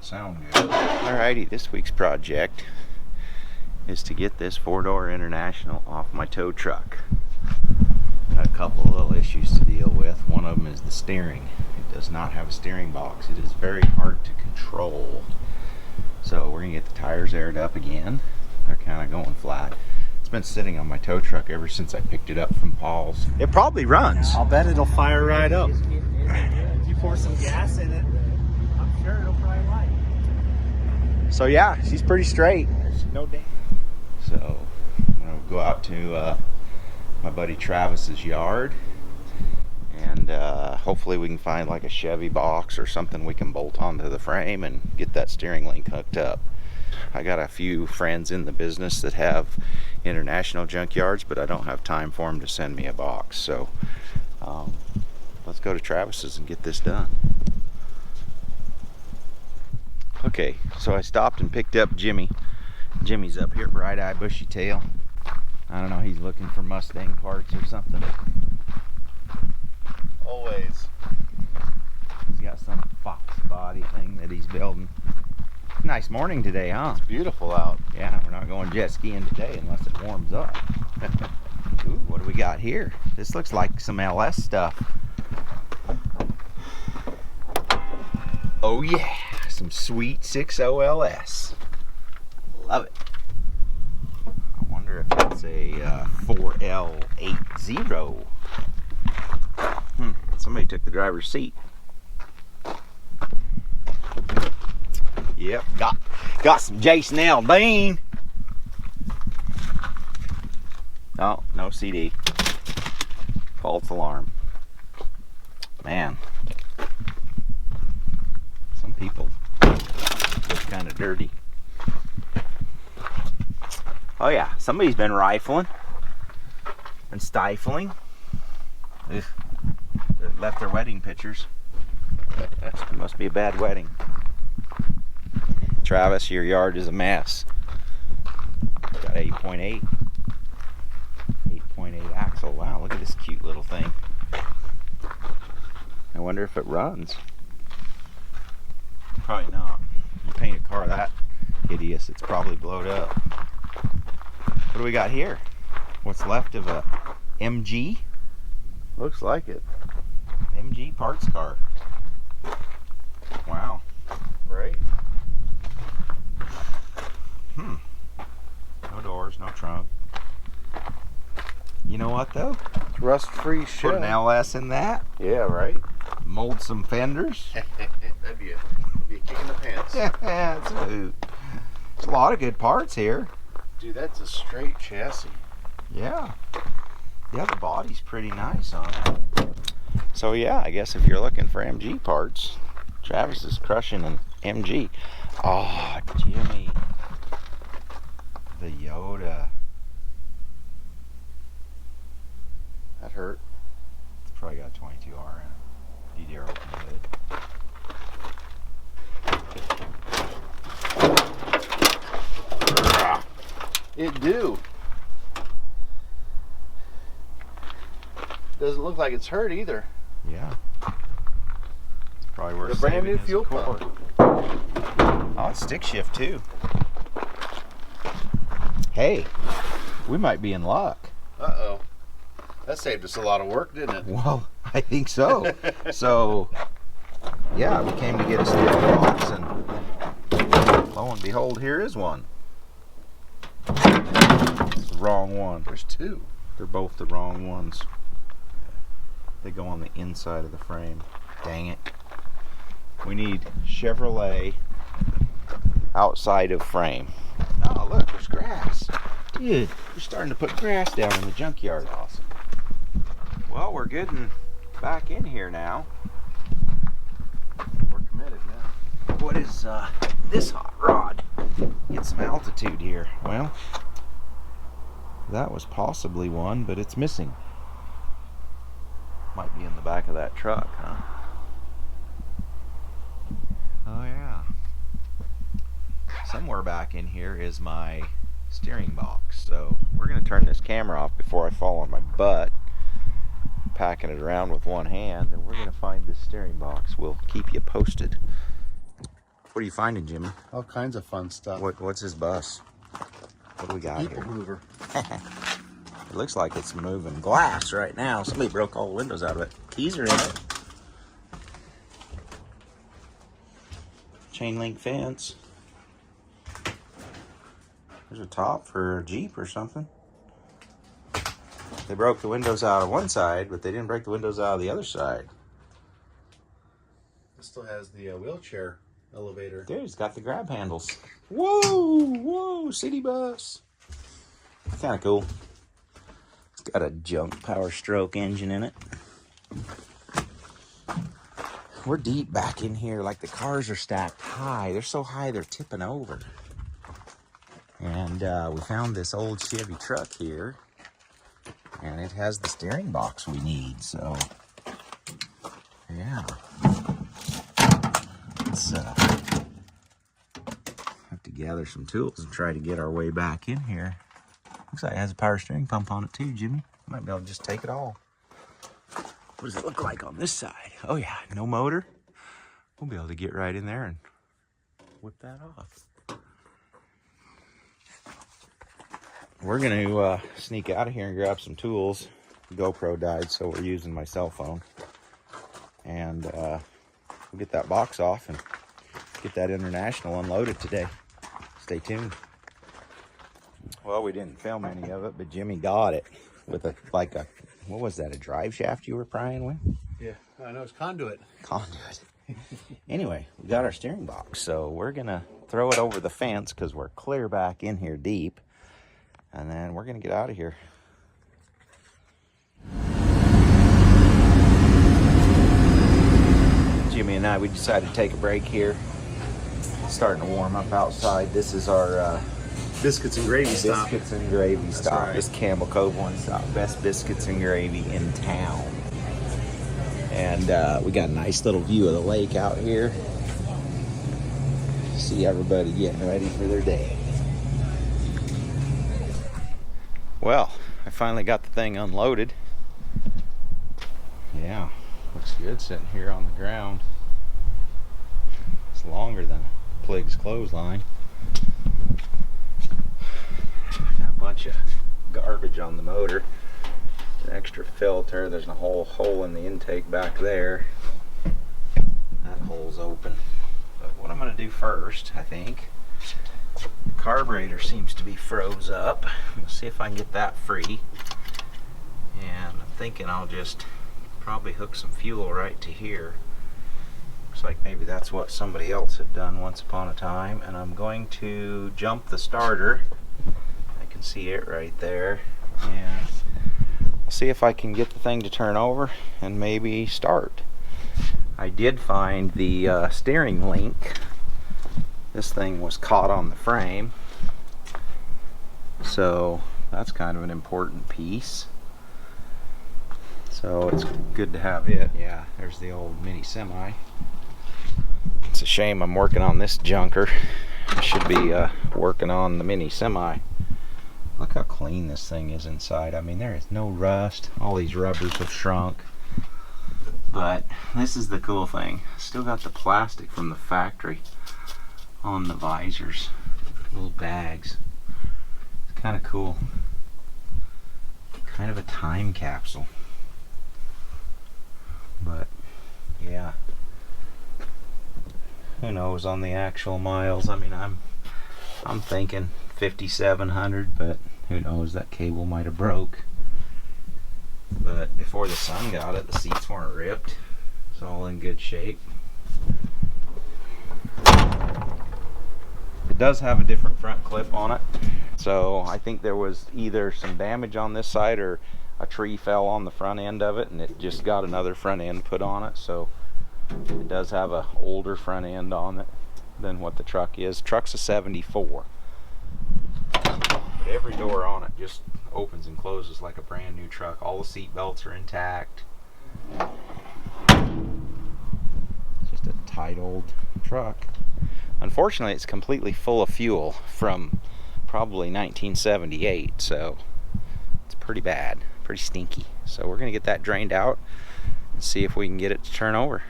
sound good. Alrighty, this week's project is to get this 4-door International off my tow truck. Got a couple of little issues to deal with. One of them is the steering. It does not have a steering box. It is very hard to control. So we're gonna get the tires aired up again. They're kind of going flat. It's been sitting on my tow truck ever since I picked it up from Paul's. It probably runs. I'll bet it'll fire right up. If you pour some gas in it, I'm sure it'll probably light. So yeah, she's pretty straight. There's no damage. So I'm gonna go out to my buddy Travis's yard, and hopefully we can find like a Chevy box or something we can bolt onto the frame and get that steering link hooked up. I got a few friends in the business that have International junkyards, but I don't have time for them to send me a box. So let's go to Travis's and get this done. Okay, so I stopped and picked up Jimmy. Jimmy's up here, bright eye, bushy tail. I don't know, he's looking for Mustang parts or something. Always. He's got some Fox body thing that he's building. Nice morning today, huh? It's beautiful out. Yeah, we're not going jet skiing today unless it warms up. Ooh, what do we got here? This looks like some LS stuff. Oh yeah, some sweet 6.0 LS. Love it. I wonder if it's a 4L80. Somebody took the driver's seat. Yep, got some Jason Aldean. Oh, no CD. False alarm. Man, some people look kind of dirty. Oh yeah, somebody's been rifling and stifling. Ugh. They left their wedding pictures. It must be a bad wedding. Travis, your yard is a mess. Got 8.8. 8.8 axle. Wow, look at this cute little thing. I wonder if it runs. Probably not. You paint a car that hideous, it's probably blowed up. What do we got here? What's left of a MG? Looks like it. MG parts car. Wow. Right? No doors, no trunk. You know what though? It's rust-free shit. Put an LS in that. Yeah, right? Mold some fenders. That'd be a kick in the pants. Yeah, there's a lot of good parts here. Dude, that's a straight chassis. Yeah. Yeah, the body's pretty nice on it. So yeah, I guess if you're looking for MG parts, Travis is crushing an MG. Oh, Jimmy. The Yoda. That hurt. It's probably got 22R in it. You dare open the lid. It do. Doesn't look like it's hurt either. Yeah. It's probably worth The brand saving new his fuel core. pump. Oh, it's stick shift too. Hey, we might be in luck. Uh-oh. That saved us a lot of work, didn't it? Well, I think so. So, yeah, we came to get a steering box, and lo and behold, here is one. It's the wrong one. There's two. They're both the wrong ones. They go on the inside of the frame. Dang it. We need Chevrolet outside of frame. Oh, look, there's grass. Dude, we're starting to put grass down in the junkyard. That's awesome. Well, we're getting back in here now. We're committed now. What is this hot rod? Get some altitude here. Well, that was possibly one, but it's missing. Might be in the back of that truck, huh? Oh yeah. Somewhere back in here is my steering box. So we're going to turn this camera off before I fall on my butt, packing it around with one hand, and we're going to find this steering box. We'll keep you posted. What are you finding, Jimmy? All kinds of fun stuff. What's his bus? What do we got People here? mover. It looks like it's moving glass right now. Somebody broke all the windows out of it. Keys are in it. Chain link fence. There's a top for a Jeep or something. They broke the windows out of one side, but they didn't break the windows out of the other side. It still has the wheelchair elevator. Dude, it's got the grab handles. Whoa, city bus. Kind of cool. It's got a junk power stroke engine in it. We're deep back in here, like the cars are stacked high. They're so high they're tipping over. And we found this old Chevy truck here, and it has the steering box we need, so yeah. Let's have to gather some tools and try to get our way back in here. Looks like it has a power steering pump on it too, Jimmy. Might be able to just take it all. What does it look like on this side? Oh yeah, no motor. We'll be able to get right in there and whip that off. We're gonna sneak out of here and grab some tools. GoPro died, so we're using my cell phone. And we'll get that box off and get that International unloaded today. Stay tuned. Well, we didn't film any of it, but Jimmy got it with what was that, a drive shaft you were prying with? Yeah, I know, it's conduit. Conduit. Anyway, we got our steering box, so we're gonna throw it over the fence because we're clear back in here deep, and then we're gonna get out of here. Jimmy and I, we decided to take a break here. It's starting to warm up outside. This is our Biscuits and gravy stop. Biscuits and gravy stop. right. This Campbell Cove one stop. Best biscuits and gravy in town. And we got a nice little view of the lake out here. See everybody getting ready for their day. Well, I finally got the thing unloaded. Yeah, looks good sitting here on the ground. It's longer than a plig's clothesline. Got a bunch of garbage on the motor. An extra filter. There's a whole hole in the intake back there. That hole's open. But what I'm going to do first, I think, the carburetor seems to be froze up. We'll see if I can get that free. And I'm thinking I'll just probably hook some fuel right to here. Looks like maybe that's what somebody else had done once upon a time. And I'm going to jump the starter. I can see it right there. And I'll see if I can get the thing to turn over and maybe start. I did find the steering link. This thing was caught on the frame, so that's kind of an important piece. So it's good to have it. Yeah, there's the old mini semi. It's a shame I'm working on this junker. I should be working on the mini semi. Look how clean this thing is inside. I mean, there is no rust. All these rubbers have shrunk. But this is the cool thing. Still got the plastic from the factory on the visors. Little bags. It's kind of cool. Kind of a time capsule. But, yeah. Who knows on the actual miles. I mean, I'm thinking 5,700, but who knows, that cable might have broke. But before the sun got it, the seats weren't ripped. It's all in good shape. It does have a different front clip on it, so I think there was either some damage on this side or a tree fell on the front end of it and it just got another front end put on it. So it does have a older front end on it than what the truck is. Truck's a 74. But every door on it just opens and closes like a brand new truck. All the seat belts are intact. It's just a tight old truck. Unfortunately, it's completely full of fuel from probably 1978, so it's pretty bad, pretty stinky. So we're gonna get that drained out and see if we can get it to turn over.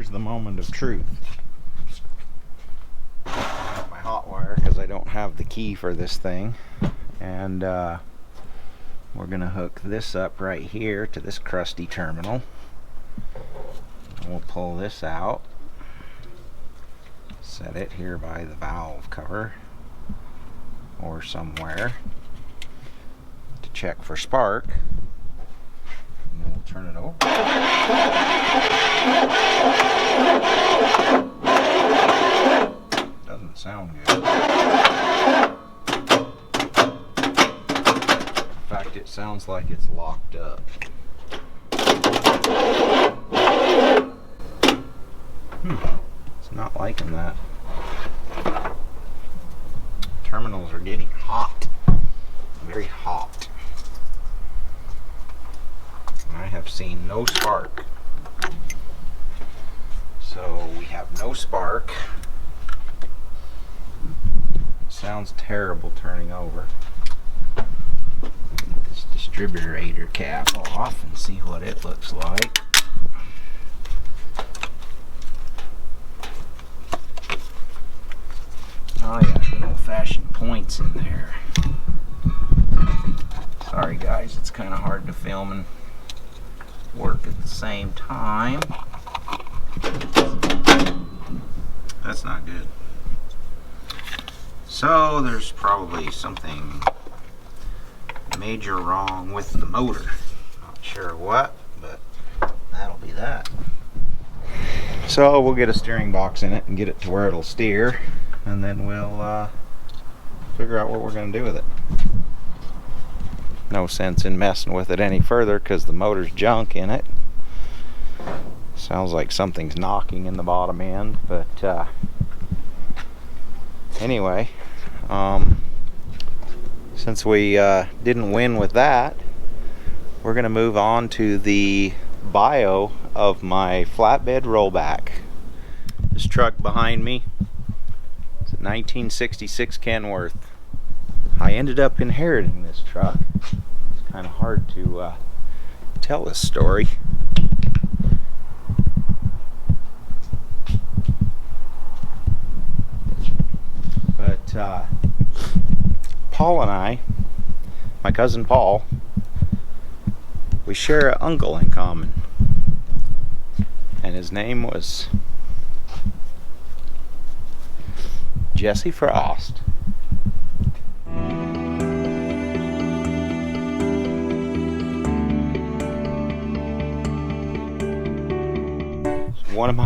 here's the moment of truth. I have my hot wire because I don't have the key for this thing, and we're gonna hook this up right here to this crusty terminal. And we'll pull this out, set it here by the valve cover or somewhere to check for spark, and then we'll turn it over. Doesn't sound good. In fact, it sounds like it's locked up. It's not liking that. Terminals are getting hot. Very hot. I have seen no spark. So we have no spark. Sounds terrible turning over. Get this distributor cap off and see what it looks like. Oh yeah, good old-fashioned points in there. Sorry guys, it's kind of hard to film and work at the same time. That's not good. So there's probably something major wrong with the motor. Not sure what, but that'll be that. So we'll get a steering box in it and get it to where it'll steer, and then we'll figure out what we're going to do with it. No sense in messing with it any further because the motor's junk in it. Sounds like something's knocking in the bottom end, but anyway, since we didn't win with that, we're going to move on to the bio of my flatbed rollback. This truck behind me is a 1966 Kenworth. I ended up inheriting this truck. It's kind of hard to tell this story. But Paul and I, my cousin Paul, we share an uncle in common, and his name was Jesse Frost. One of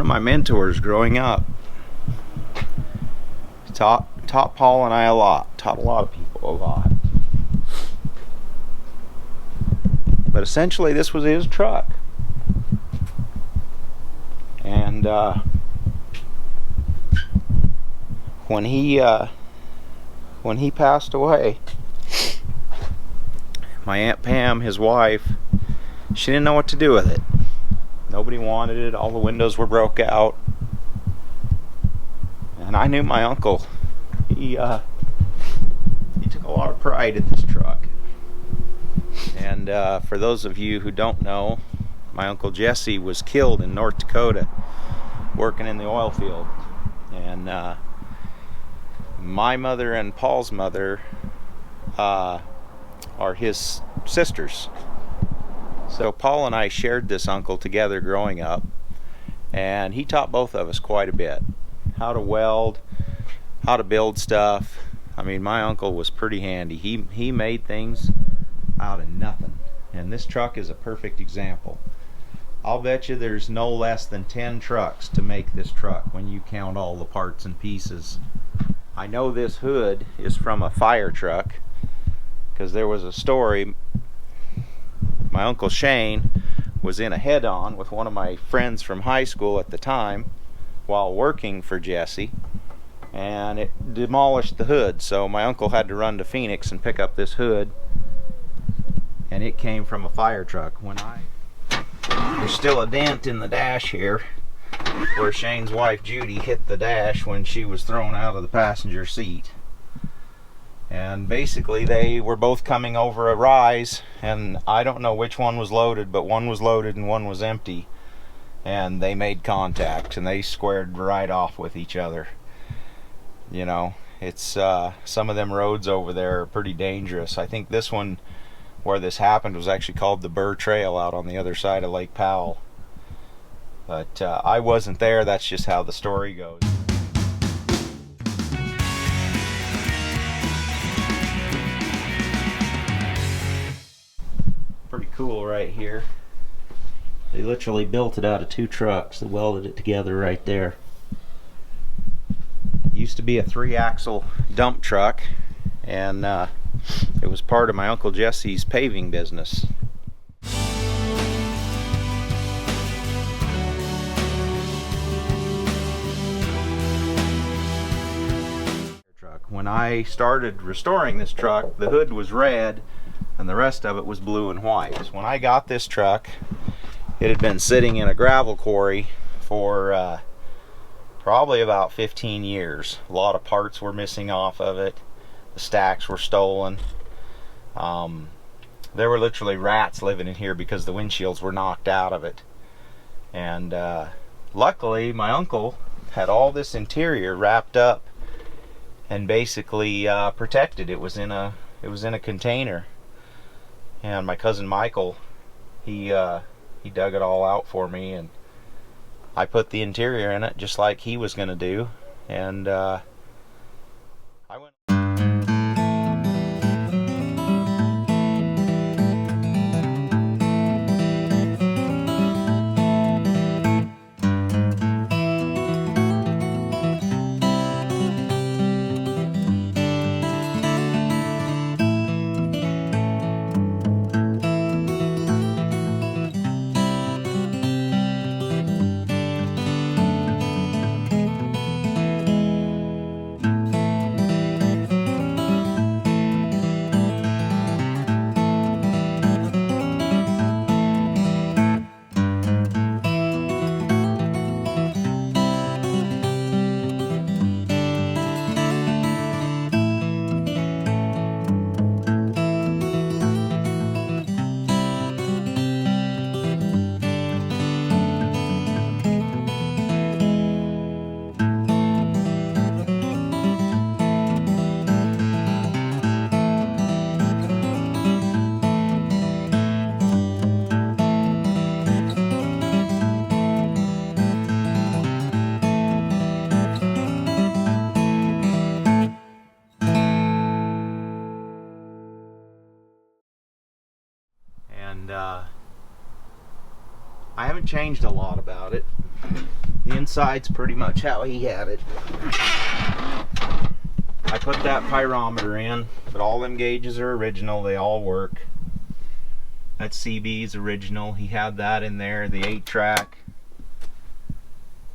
my mentors growing up. Taught Paul and I a lot. Taught a lot of people a lot. But essentially, this was his truck, and when he passed away, my Aunt Pam, his wife, she didn't know what to do with it. Nobody wanted it. All the windows were broke out. And I knew my uncle. He took a lot of pride in this truck. And for those of you who don't know, my Uncle Jesse was killed in North Dakota working in the oil field. And my mother and Paul's mother are his sisters. So Paul and I shared this uncle together growing up, and he taught both of us quite a bit. How to weld, how to build stuff. I mean, my uncle was pretty handy. He made things out of nothing, and this truck is a perfect example. I'll bet you there's no less than 10 trucks to make this truck when you count all the parts and pieces. I know this hood is from a fire truck because there was a story. My Uncle Shane was in a head-on with one of my friends from high school at the time while working for Jesse, and it demolished the hood. So my uncle had to run to Phoenix and pick up this hood, and it came from a fire truck. There's still a dent in the dash here where Shane's wife Judy hit the dash when she was thrown out of the passenger seat. And basically they were both coming over a rise, and I don't know which one was loaded, but one was loaded and one was empty, and they made contact and they squared right off with each other. You know, it's some of them roads over there are pretty dangerous. I think this one where this happened was actually called the Burr Trail out on the other side of Lake Powell, but I wasn't there. That's just how the story goes. Pretty cool right here. They literally built it out of 2 trucks. They welded it together right there. It used to be a 3-axle dump truck, and it was part of my Uncle Jesse's paving business. When I started restoring this truck, the hood was red and the rest of it was blue and white. When I got this truck, it had been sitting in a gravel quarry for probably about 15 years. A lot of parts were missing off of it. The stacks were stolen. There were literally rats living in here because the windshields were knocked out of it. And luckily my uncle had all this interior wrapped up and basically protected. It was in a container. And my cousin Michael, he dug it all out for me, and I put the interior in it just like he was gonna do, and I went. And I haven't changed a lot about it. The inside's pretty much how he had it. I put that pyrometer in, but all them gauges are original. They all work. That CB's original. He had that in there, the 8-track.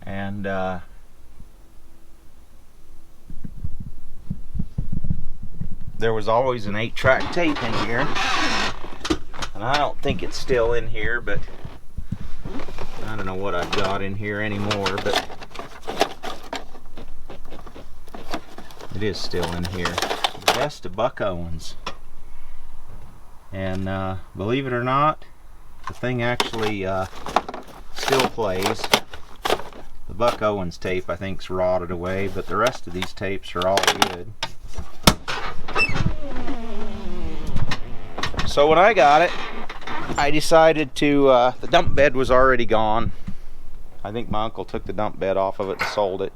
And there was always an 8-track tape in here. And I don't think it's still in here, but I don't know what I've got in here anymore, but it is still in here. The best of Buck Owens. And believe it or not, the thing actually still plays. The Buck Owens tape I think's rotted away, but the rest of these tapes are all good. So when I got it, I decided to, the dump bed was already gone. I think my uncle took the dump bed off of it and sold it.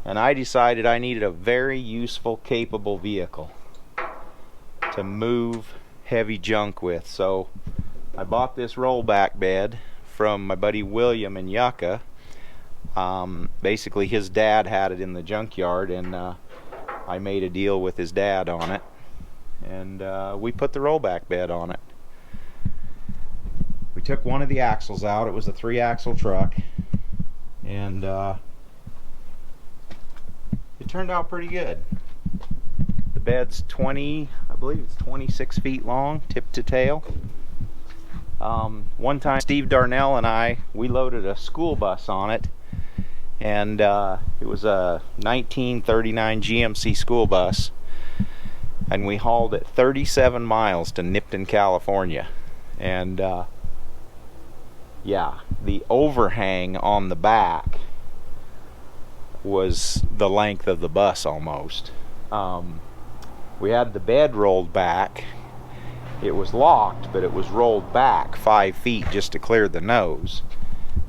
And I decided I needed a very useful, capable vehicle to move heavy junk with. So I bought this rollback bed from my buddy William in Yucca. Basically his dad had it in the junkyard, and I made a deal with his dad on it. And we put the rollback bed on it. We took one of the axles out. It was a 3-axle truck, and it turned out pretty good. The bed's I believe it's 26 feet long, tip to tail. One time Steve Darnell and we loaded a school bus on it, and it was a 1939 GMC school bus. and we hauled it 37 miles to Nipton, California. And yeah, the overhang on the back was the length of the bus almost. We had the bed rolled back. It was locked, but it was rolled back 5 feet just to clear the nose.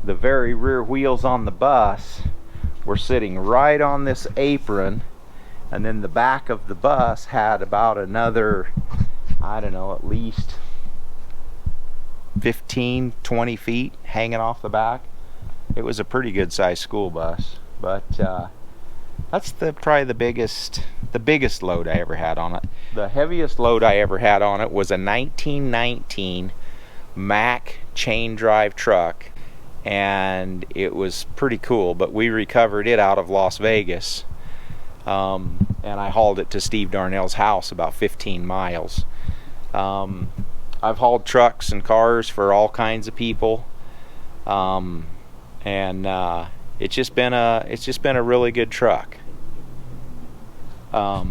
The very rear wheels on the bus were sitting right on this apron, and then the back of the bus had about another, I don't know, at least 15, 20 feet hanging off the back. It was a pretty good sized school bus, but that's probably the biggest load I ever had on it. The heaviest load I ever had on it was a 1919 Mack chain drive truck, and it was pretty cool, but we recovered it out of Las Vegas, and I hauled it to Steve Darnell's house about 15 miles. I've hauled trucks and cars for all kinds of people, and it's just been a really good truck. I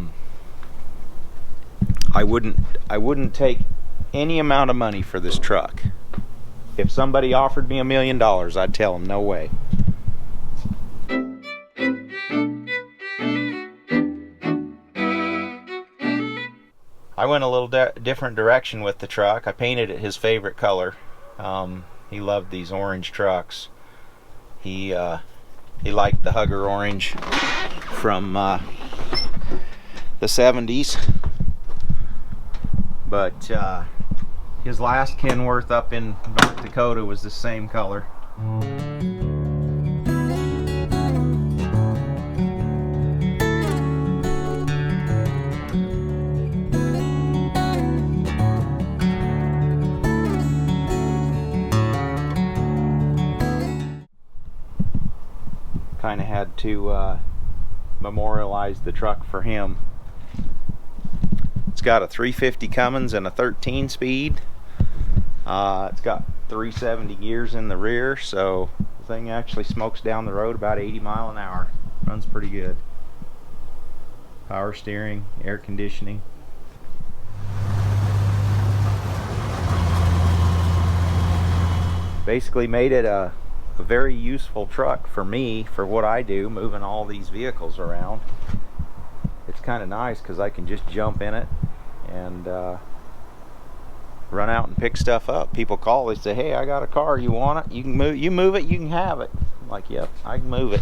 wouldn't take any amount of money for this truck. If somebody offered me $1 million, I'd tell them no way. I went a little different direction with the truck. I painted it his favorite color. He loved these orange trucks. He liked the Hugger orange from the 70s. But his last Kenworth up in North Dakota was the same color. Kind of had to memorialize the truck for him. It's got a 350 Cummins and a 13 speed. It's got 370 gears in the rear, so the thing actually smokes down the road about 80 miles an hour. Runs pretty good. Power steering, air conditioning. Basically made it a very useful truck for me, for what I do, moving all these vehicles around. It's kind of nice because I can just jump in it and run out and pick stuff up. People call, they say, hey, I got a car, you want it? You can move, you move it, you can have it. I'm like, yep, I can move it.